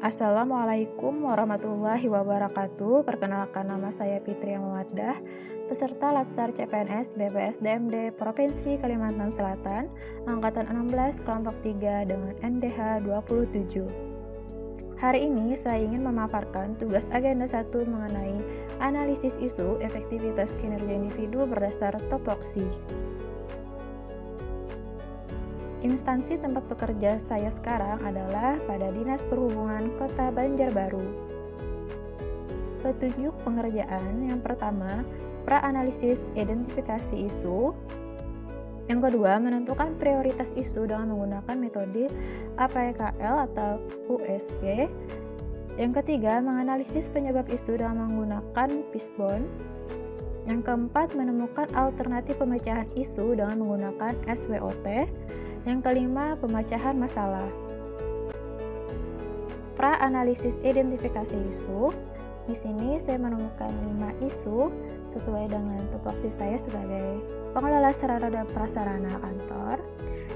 Assalamualaikum warahmatullahi wabarakatuh. Perkenalkan, nama saya Fitri Mawaddah, peserta Latsar CPNS BPSDMD Provinsi Kalimantan Selatan, Angkatan 16 Kelompok 3 dengan NDH 27. Hari ini saya ingin memaparkan tugas agenda 1 mengenai analisis isu efektivitas kinerja individu berdasar topoksi. Instansi tempat bekerja saya sekarang adalah pada Dinas Perhubungan Kota Banjarbaru. Petunjuk pengerjaan yang pertama, pra-analisis identifikasi isu. Yang kedua, menentukan prioritas isu dengan menggunakan metode APKL atau USG. Yang ketiga, menganalisis penyebab isu dengan menggunakan fishbone. Yang keempat, menemukan alternatif pemecahan isu dengan menggunakan SWOT. Yang kelima, pemecahan masalah. Pra-analisis identifikasi isu. Di sini saya menemukan 5 isu sesuai dengan tupoksi saya sebagai pengelola sarana dan prasarana kantor.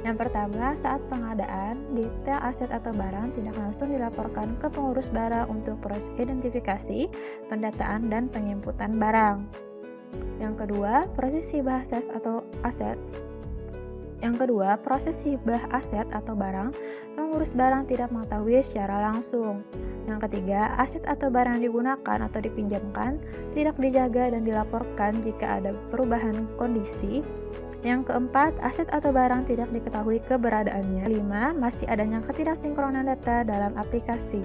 Yang pertama, saat pengadaan, detail aset atau barang tidak langsung dilaporkan ke pengurus barang untuk proses identifikasi, pendataan, dan penginputan barang. Yang kedua, proses hibah aset atau aset. Yang kedua, proses hibah aset atau barang, pengurus barang tidak mengetahui secara langsung. Yang ketiga, aset atau barang yang digunakan atau dipinjamkan tidak dijaga dan dilaporkan jika ada perubahan kondisi. Yang keempat, aset atau barang tidak diketahui keberadaannya. 5. Masih adanya ketidaksinkronan data dalam aplikasi.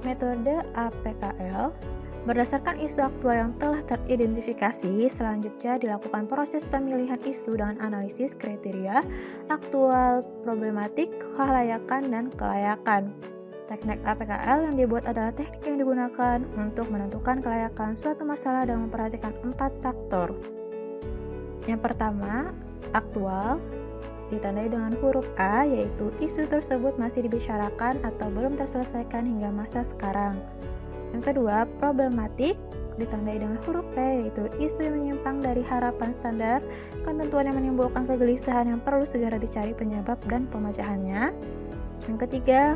Metode APKL. Berdasarkan isu aktual yang telah teridentifikasi, selanjutnya dilakukan proses pemilihan isu dengan analisis kriteria aktual, problematik, kelayakan, dan kelayakan. Teknik APKL yang dibuat adalah teknik yang digunakan untuk menentukan kelayakan suatu masalah dan memperhatikan 4 faktor. Yang pertama, aktual, ditandai dengan huruf A, yaitu isu tersebut masih dibicarakan atau belum terselesaikan hingga masa sekarang. Yang kedua, problematik, ditandai dengan huruf P, yaitu isu yang menyimpang dari harapan standar, ketentuan yang menimbulkan kegelisahan yang perlu segera dicari penyebab dan pemecahannya. Yang ketiga,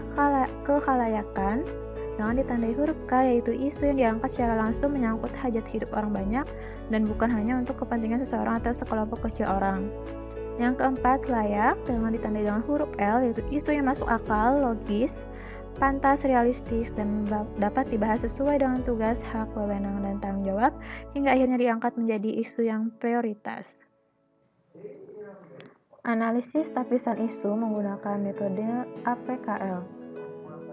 kekhalayakan, dengan ditandai huruf K, yaitu isu yang diangkat secara langsung menyangkut hajat hidup orang banyak dan bukan hanya untuk kepentingan seseorang atau sekelompok kecil orang. Yang keempat, layak, dengan ditandai dengan huruf L, yaitu isu yang masuk akal, logis, pantas, realistis, dan dapat dibahas sesuai dengan tugas, hak, wewenang, dan tanggung jawab, hingga akhirnya diangkat menjadi isu yang prioritas. Analisis lapisan isu menggunakan metode APKL.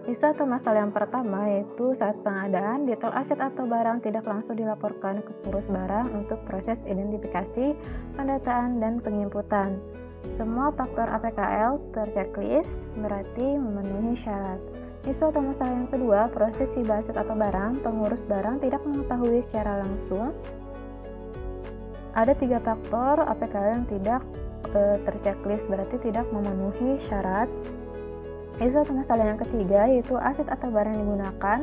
Isu atau masalah yang pertama yaitu saat pengadaan, detail aset atau barang tidak langsung dilaporkan ke pengurus barang untuk proses identifikasi, pendataan, dan penginputan. Semua faktor APKL terchecklist, berarti memenuhi syarat. Isu atau masalah yang kedua, proses hibah aset atau barang, pengurus barang tidak mengetahui secara langsung. Ada 3 faktor APKL yang tidak terchecklist, berarti tidak memenuhi syarat. Isu atau masalah yang ketiga yaitu aset atau barang yang digunakan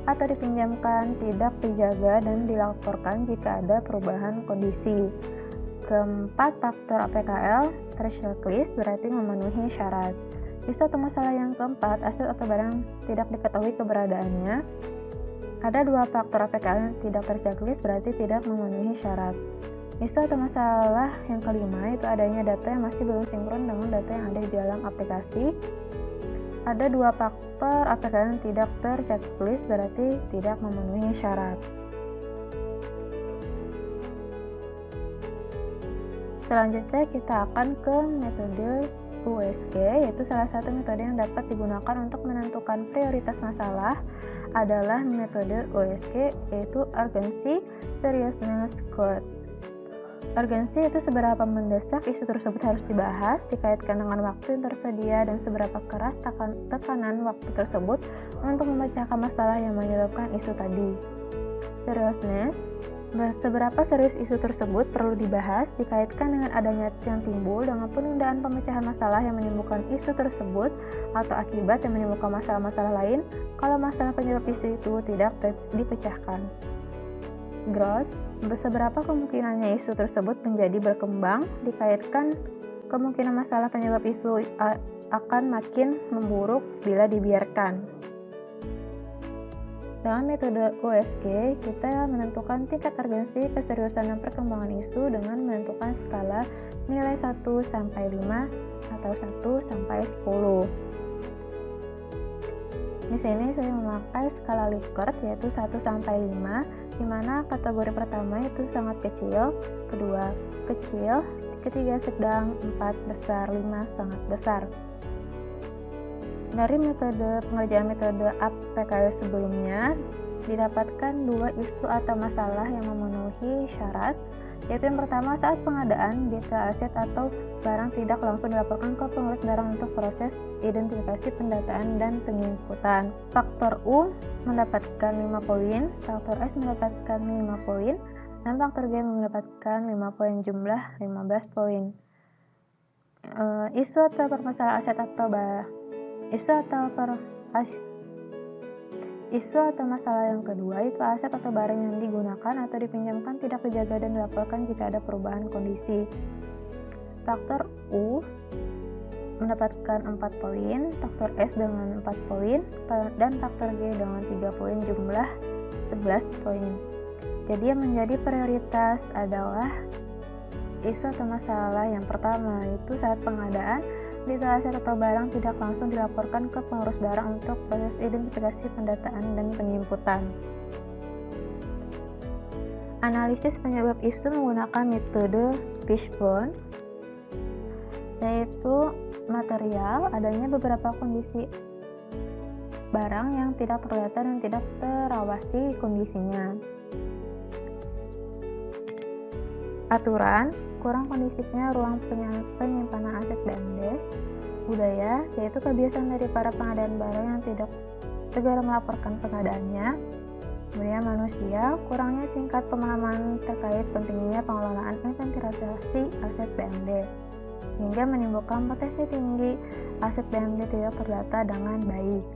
atau dipinjamkan tidak dijaga dan dilaporkan jika ada perubahan kondisi. Keempat, faktor APKL terchecklist, berarti memenuhi syarat. Isu atau masalah yang keempat, aset atau barang tidak diketahui keberadaannya. Ada 2 faktor APKL yang tidak terchecklist, berarti tidak memenuhi syarat. Isu atau masalah yang kelima itu adanya data yang masih belum sinkron dengan data yang ada di dalam aplikasi. Ada 2 faktor APKL yang tidak terchecklist, berarti tidak memenuhi syarat. Selanjutnya kita akan ke metode USG, yaitu salah satu metode yang dapat digunakan untuk menentukan prioritas masalah adalah metode USG, yaitu urgency, seriousness, growth. Urgensi itu seberapa mendesak isu tersebut harus dibahas, dikaitkan dengan waktu yang tersedia dan seberapa keras tekanan waktu tersebut untuk memecahkan masalah yang menyebabkan isu tadi. Seriousness, seberapa serius isu tersebut perlu dibahas, dikaitkan dengan adanya yang timbul dengan penundaan pemecahan masalah yang menimbulkan isu tersebut atau akibat yang menimbulkan masalah-masalah lain kalau masalah penyebab isu itu tidak dipecahkan. Growth, seberapa kemungkinannya isu tersebut menjadi berkembang, dikaitkan kemungkinan masalah penyebab isu akan makin memburuk bila dibiarkan. Dalam metode USG, kita menentukan tingkat urgensi, keseriusan, dan perkembangan isu dengan menentukan skala nilai 1-5 atau 1-10. Di sini saya memakai skala Likert yaitu 1-5, di mana kategori pertama itu sangat kecil, kedua kecil, ketiga sedang, 4 besar, 5 sangat besar. Dari pengerjaan metode APKL sebelumnya, didapatkan 2 isu atau masalah yang memenuhi syarat, yaitu yang pertama saat pengadaan detail aset atau barang tidak langsung dilaporkan ke pengurus barang untuk proses identifikasi, pendataan, dan penginputan. Faktor U mendapatkan 5 poin, faktor S mendapatkan 5 poin, dan faktor G mendapatkan 5 poin, jumlah 15 poin. Isu atau permasalahan aset atau Isu atau masalah yang kedua itu aset atau barang yang digunakan atau dipinjamkan tidak dijaga dan dilaporkan jika ada perubahan kondisi. Faktor U mendapatkan 4 poin, faktor S dengan 4 poin, dan faktor G dengan 3 poin, jumlah 11 poin. Jadi yang menjadi prioritas adalah isu atau masalah yang pertama, itu saat pengadaan detail aset atau barang tidak langsung dilaporkan ke pengurus barang untuk proses identifikasi, pendataan, dan penginputan. Analisis penyebab isu menggunakan metode Fishbone, yaitu material adanya beberapa kondisi barang yang tidak terdata dan tidak terawasi kondisinya. Aturan, kurang kondisifnya ruang penyimpanan aset BMD. Budaya, yaitu kebiasaan dari para pengadaan barang yang tidak segera melaporkan pengadaannya. Kemudian manusia, kurangnya tingkat pemahaman terkait pentingnya pengelolaan inventarisasi aset BMD, sehingga menimbulkan potensi tinggi aset BMD tidak terdata dengan baik.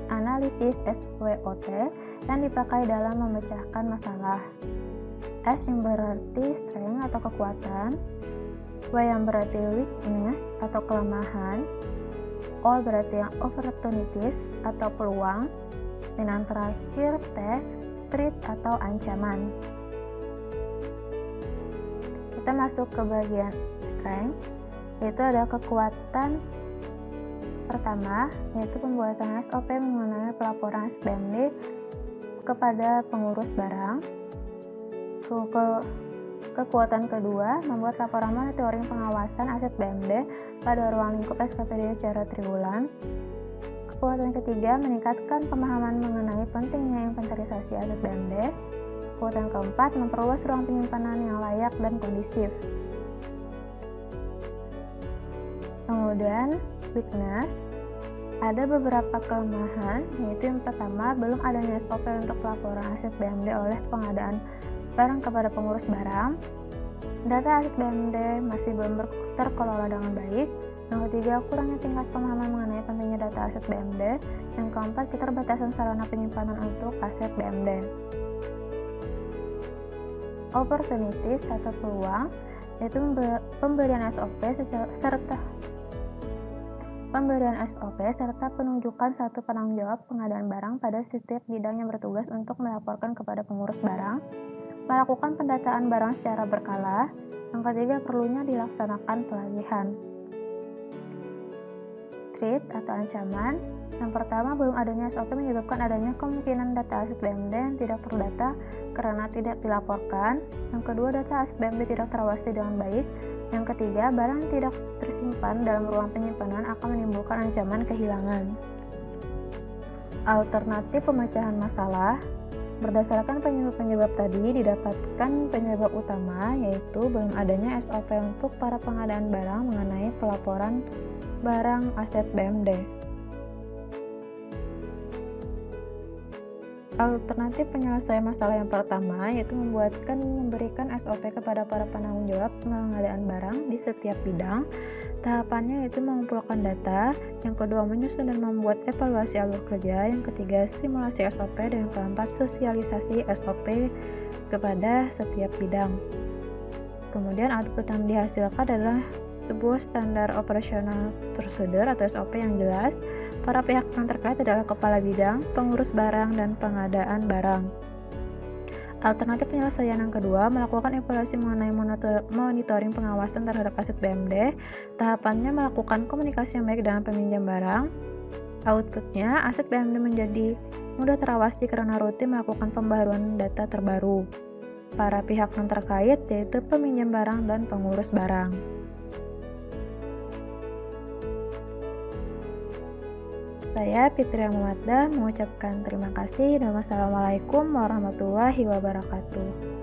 Analisis SWOT yang dipakai dalam memecahkan masalah. S yang berarti strength atau kekuatan, W yang berarti weakness atau kelemahan, O berarti yang opportunities atau peluang, dan yang terakhir T, threat atau ancaman. Kita masuk ke bagian strength, yaitu ada kekuatan pertama, yaitu pembuatan SOP mengenai pelaporan aset BMD kepada pengurus barang. Kekuatan kedua, membuat laporan monitoring pengawasan aset BMD pada ruang lingkup SKPD secara triwulan. Kekuatan ketiga, meningkatkan pemahaman mengenai pentingnya inventarisasi aset BMD. Kekuatan keempat, memperluas ruang penyimpanan yang layak dan kondisif. Kemudian, weakness, ada beberapa kelemahan, yaitu yang pertama, belum adanya SOP untuk pelaporan aset BMD oleh pengadaan barang kepada pengurus barang. Data aset BMD masih belum terkelola dengan baik. Yang ketiga, kurangnya tingkat pemahaman mengenai pentingnya data aset BMD. Yang keempat, keterbatasan sarana penyimpanan untuk aset BMD. Opportunities atau peluang, yaitu pemberian SOP serta penunjukan satu penanggung jawab pengadaan barang pada setiap bidang yang bertugas untuk melaporkan kepada pengurus barang, melakukan pendataan barang secara berkala. Yang ketiga, perlunya dilaksanakan pelatihan. Threat atau ancaman, yang pertama, belum adanya SOP menyebabkan adanya kemungkinan data aset BMD yang tidak terdata karena tidak dilaporkan. Yang kedua, data aset BMD tidak terawasi dengan baik. Yang ketiga, barang tidak tersimpan dalam ruang penyimpanan akan menimbulkan ancaman kehilangan. Alternatif pemecahan masalah, berdasarkan penyebab-penyebab tadi, didapatkan penyebab utama, yaitu belum adanya SOP untuk para pengadaan barang mengenai pelaporan barang aset BMD. Alternatif penyelesaian masalah yang pertama yaitu memberikan SOP kepada para penanggung jawab pengadaan barang di setiap bidang. Tahapannya yaitu mengumpulkan data, yang kedua menyusun dan membuat evaluasi alur kerja, yang ketiga simulasi SOP, dan yang keempat sosialisasi SOP kepada setiap bidang. Kemudian output yang dihasilkan adalah sebuah standar operasional prosedur atau SOP yang jelas. Para pihak yang terkait adalah kepala bidang, pengurus barang, dan pengadaan barang. Alternatif penyelesaian yang kedua, melakukan evaluasi mengenai monitoring pengawasan terhadap aset BMD. Tahapannya melakukan komunikasi yang baik dengan peminjam barang. Outputnya, aset BMD menjadi mudah terawasi karena rutin melakukan pembaruan data terbaru. Para pihak yang terkait yaitu peminjam barang dan pengurus barang. Saya Fitria Muwaddah mengucapkan terima kasih dan wassalamualaikum warahmatullahi wabarakatuh.